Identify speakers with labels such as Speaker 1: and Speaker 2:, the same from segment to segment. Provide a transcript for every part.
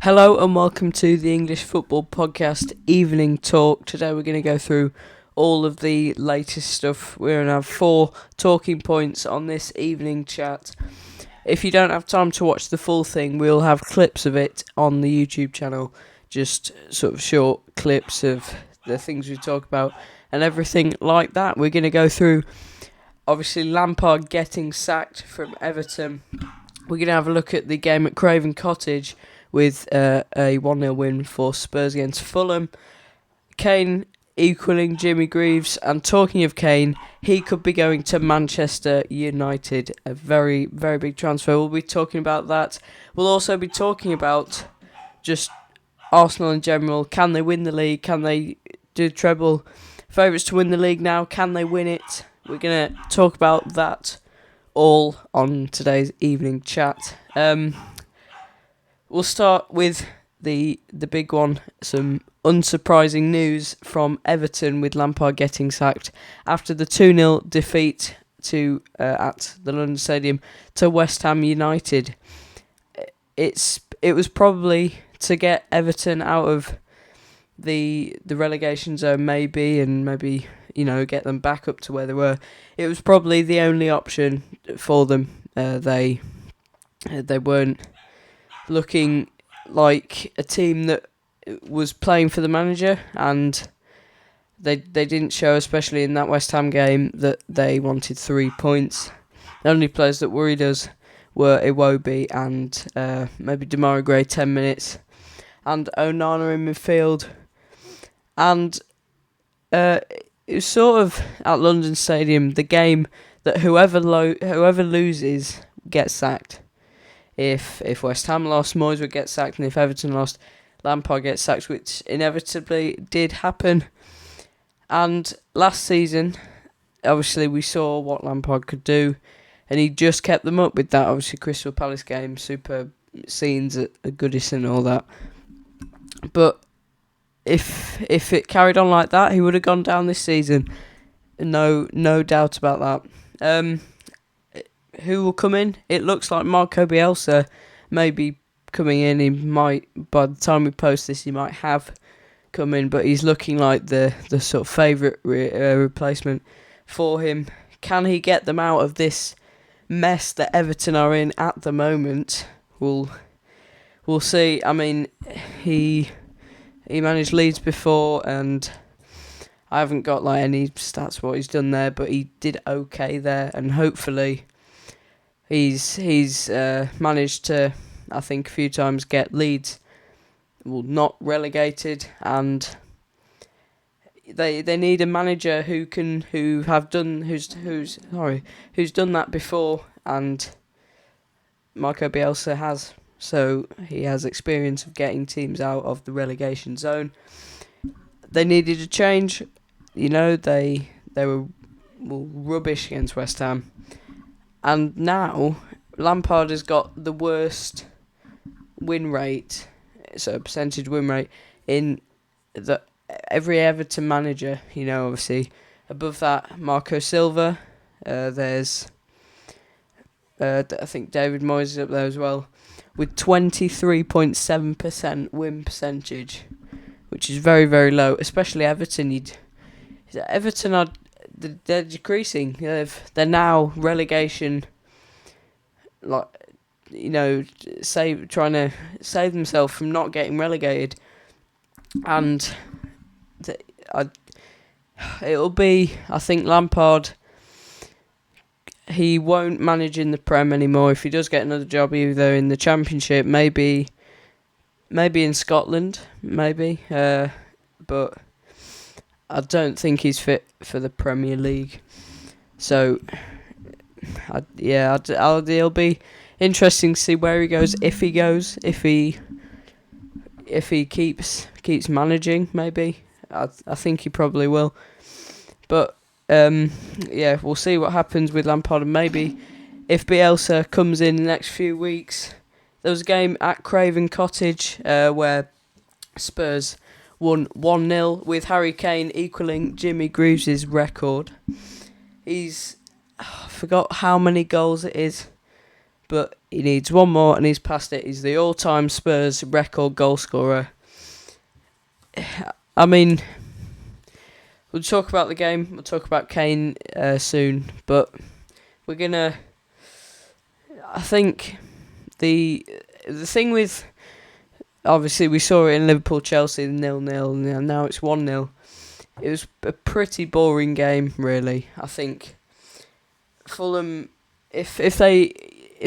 Speaker 1: Hello and welcome to the English Football Podcast Evening Talk. Today we're going to go through all of the latest stuff. We're going to have 4 talking points on this evening chat. If you don't have time to watch the full thing, we'll have clips of it on the YouTube channel. Just sort of short clips of the things we talk about and everything like that. We're going to go through, obviously, Lampard getting sacked from Everton. We're going to have a look at the game at Craven Cottage with a 1-0 win for Spurs against Fulham. Kane equaling Jimmy Greaves, and talking of Kane, he could be going to Manchester United. A very, very big transfer. We'll be talking about that. We'll also be talking about just Arsenal in general. Can they win the league? Can they do treble? Favourites to win the league now. Can they win it? We're going to talk about that all on today's evening chat. We'll start with the big one, some unsurprising news from Everton with Lampard getting sacked after the 2-0 defeat at the London Stadium to West Ham United. It was probably to get Everton out of the relegation zone and maybe get them back up to where they were. It was probably the only option for them. They weren't looking like a team that was playing for the manager, and they didn't show, especially in that West Ham game, that they wanted 3 points. The only players that worried us were Iwobi and maybe Demarai Gray 10 minutes, and Onana in midfield. And it was sort of at London Stadium, the game that whoever loses gets sacked. If West Ham lost, Moyes would get sacked, and if Everton lost, Lampard gets sacked, which inevitably did happen. And last season, obviously, we saw what Lampard could do, and he just kept them up with that. Obviously, Crystal Palace game, super scenes at Goodison and all that. But if it carried on like that, he would have gone down this season. No doubt about that. Who will come in? It looks like Marco Bielsa may be coming in. He might, by the time we post this, he might have come in, but he's looking like the sort of favourite replacement for him. Can he get them out of this mess that Everton are in at the moment? We'll see. I mean, he managed Leeds before, and I haven't got any stats what he's done there, but he did okay there, and hopefully he's managed to, I think, a few times get Leeds not relegated, and they need a manager who's done that before, and Marco Bielsa has. So he has experience of getting teams out of the relegation zone. They needed a change. They were rubbish against West Ham. And now Lampard has got the worst win rate, so percentage win rate, in every Everton manager. Obviously, above that, Marco Silva. There's, I think David Moyes is up there as well, with 23.7% win percentage, which is very, very low. Especially Everton. Everton are they're decreasing. They're now relegation, trying to save themselves from not getting relegated, and it'll be, I think, Lampard. He won't manage in the Prem anymore. If he does get another job, either in the Championship, maybe in Scotland, but I don't think he's fit for the Premier League. So, it'll be interesting to see where he goes. If he keeps managing, maybe. I think he probably will. But we'll see what happens with Lampard, and maybe if Bielsa comes in the next few weeks. There was a game at Craven Cottage where Spurs won 1-0 with Harry Kane equaling Jimmy Greaves' record. I forgot how many goals it is, but he needs one more and he's past it. He's the all-time Spurs record goal scorer. I mean, we'll talk about the game. We'll talk about Kane soon, but we're gonna. I think the thing with, obviously we saw it in Liverpool-Chelsea 0-0, and now it's 1-0. It was a pretty boring game, really. I think Fulham, if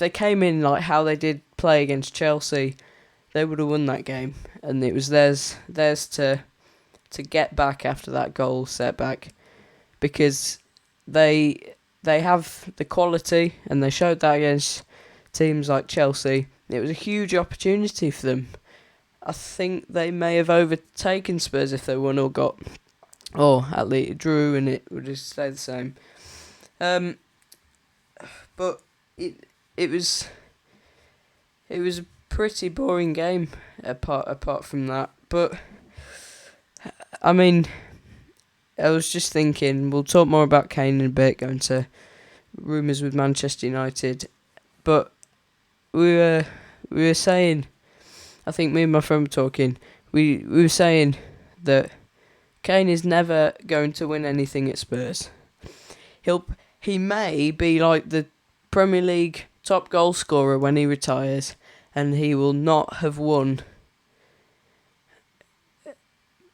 Speaker 1: they came in like how they did play against Chelsea, they would have won that game, and it was theirs to get back after that goal setback, because they have the quality, and they showed that against teams like Chelsea. It was a huge opportunity for them. I think they may have overtaken Spurs if they won or at least drew, and it would just stay the same. But it was a pretty boring game apart from that. But I mean, I was just thinking, we'll talk more about Kane in a bit, going to rumours with Manchester United. But we were saying, I think me and my friend were talking, we were saying that Kane is never going to win anything at Spurs. He may be like the Premier League top goal scorer when he retires, and he will not have won.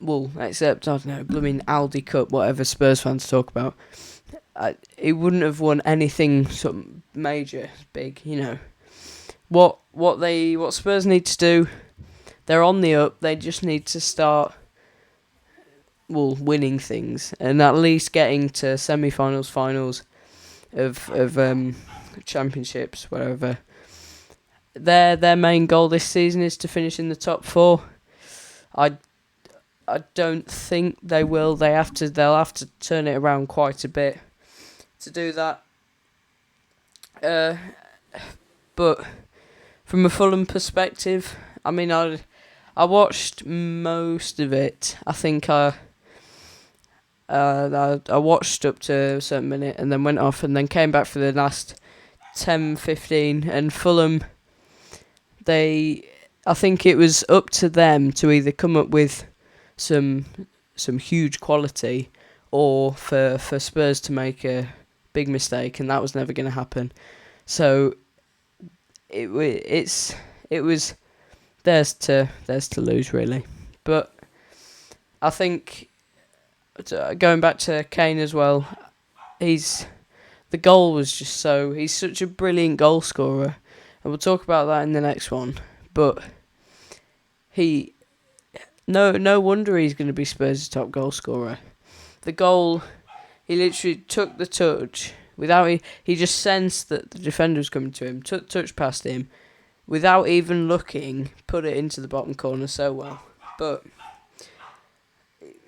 Speaker 1: Well, except, I don't know, blooming Aldi Cup, whatever Spurs fans talk about. He wouldn't have won anything sort of major, big, you know. What Spurs need to do, they're on the up. They just need to start, winning things, and at least getting to semi-finals, finals of championships, wherever. Their main goal this season is to finish in the top 4. I don't think they will. They'll have to turn it around quite a bit to do that. But from a Fulham perspective, I mean, I watched most of it. I think I watched up to a certain minute and then went off and then came back for the last 10-15, and Fulham, I think it was up to them to either come up with some huge quality, or for Spurs to make a big mistake, and that was never going to happen. So it was theirs to lose, really. But I think, going back to Kane as well, the goal was just he's such a brilliant goal scorer, and we'll talk about that in the next one. But no wonder he's going to be Spurs' top goal scorer. The goal, he literally took the touch without he just sensed that the defender was coming to him, took the touch past him, without even looking, put it into the bottom corner so well. But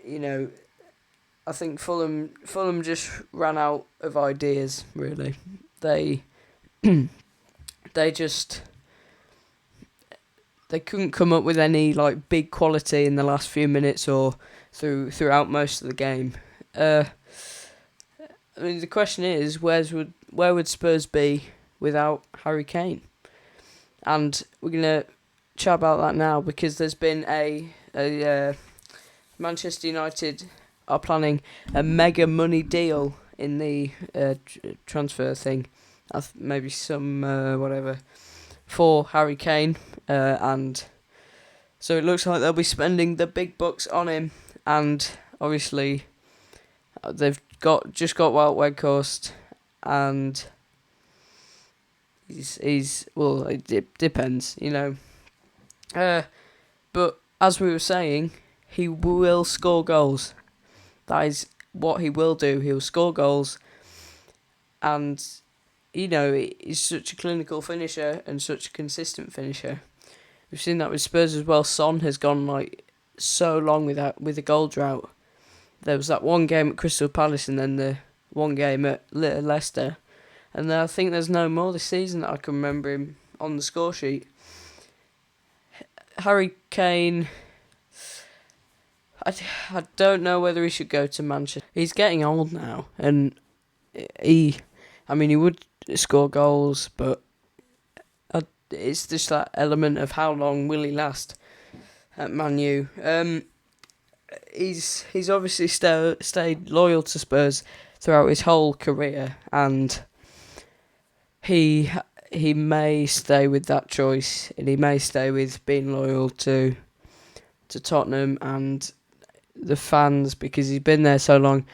Speaker 1: you know, I think Fulham just ran out of ideas, really. They couldn't come up with any like big quality in the last few minutes or throughout most of the game. I mean, the question is, where would Spurs be without Harry Kane? And we're gonna chat about that now, because there's been a Manchester United are planning a mega money deal in the transfer thing, maybe some whatever, for Harry Kane, and so it looks like they'll be spending the big bucks on him. And obviously they've just got Wout Weghorst, and he's well, it depends, you know. But as we were saying, he will score goals. That is what he will do. He'll score goals, and you know, he's such a clinical finisher and such a consistent finisher. We've seen that with Spurs as well. Son has gone like so long with a goal drought. There was that one game at Crystal Palace, and then the one game at Leicester, and I think there's no more this season that I can remember him on the score sheet. Harry Kane, I don't know whether he should go to Manchester. He's getting old now, and he would score goals, but it's just that element of how long will he last at Man U. He's obviously stayed loyal to Spurs throughout his whole career, and he may stay with that choice, and he may stay with being loyal to Tottenham and the fans because he's been there so long.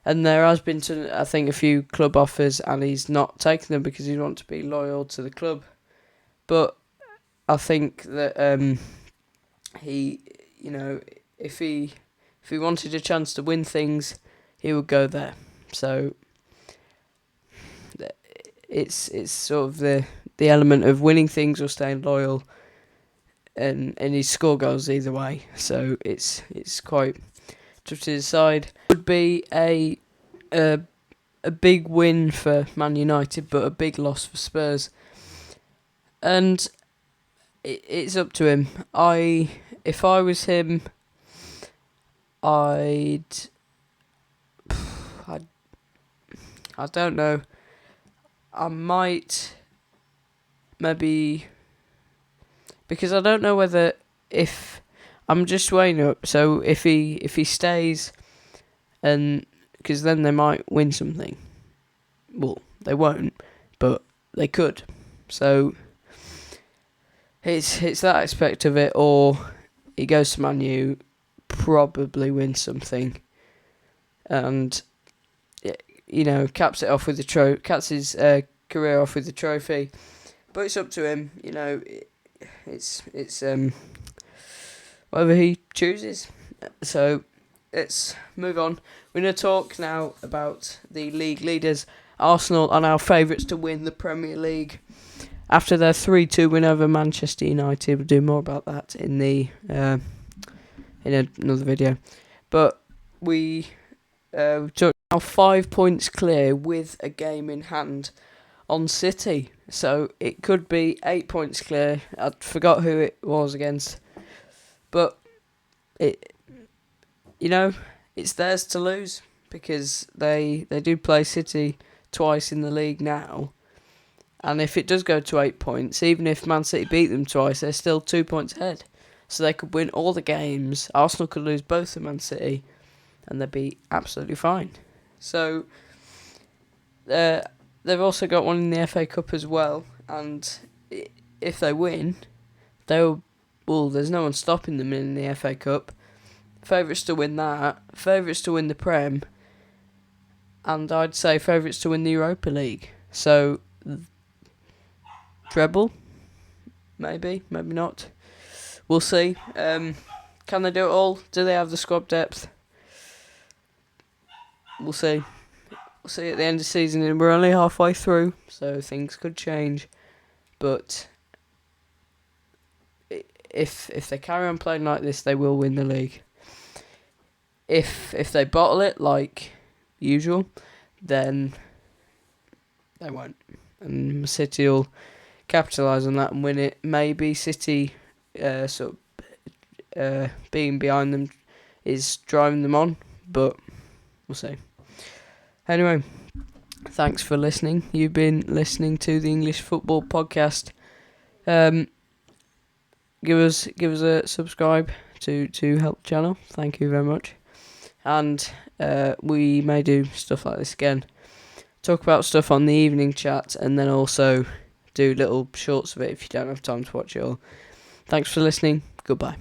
Speaker 1: And there has been, I think, a few club offers, and he's not taken them because he wants to be loyal to the club. But I think that he, if he wanted a chance to win things, he would go there. So it's sort of the element of winning things or staying loyal, and he score goals either way. So it's quite tough to decide. It would be a big win for Man United, but a big loss for Spurs. And it's up to him. If I was him, I don't know. I might maybe, because I don't know whether, if I'm just weighing up. So if he stays, and because then they might win something. Well, they won't, but they could. So it's that aspect of it. Or he goes to Man U, probably wins something, and caps it off with the caps his career off with the trophy. But it's up to him. It's whatever he chooses. So let's move on. We're going to talk now about the league leaders. Arsenal are now favourites to win the Premier League after their 3-2 win over Manchester United. We'll do more about that in in another video. But we took now 5 points clear with a game in hand on City. So it could be 8 points clear. I forgot who it was against. But it's theirs to lose, because they do play City twice in the league now. And if it does go to 8 points, even if Man City beat them twice, they're still 2 points ahead. So they could win all the games. Arsenal could lose both to Man City, and they'd be absolutely fine. So they've also got one in the FA Cup as well. And if they win, there's no one stopping them in the FA Cup. Favourites to win that. Favourites to win the Prem. And I'd say favourites to win the Europa League. So treble, maybe not. We'll see. Can they do it all? Do they have the squad depth? We'll see. We'll see at the end of the season, and we're only halfway through, so things could change. But if they carry on playing like this, they will win the league. If they bottle it like usual, then they won't. And City will capitalise on that and win it. Maybe City being behind them is driving them on, but we'll see. Anyway, thanks for listening. You've been listening to the English Football Podcast. Give us a subscribe to help the channel. Thank you very much. And we may do stuff like this again. Talk about stuff on the evening chat, and then also do little shorts of it if you don't have time to watch it all. Thanks for listening. Goodbye.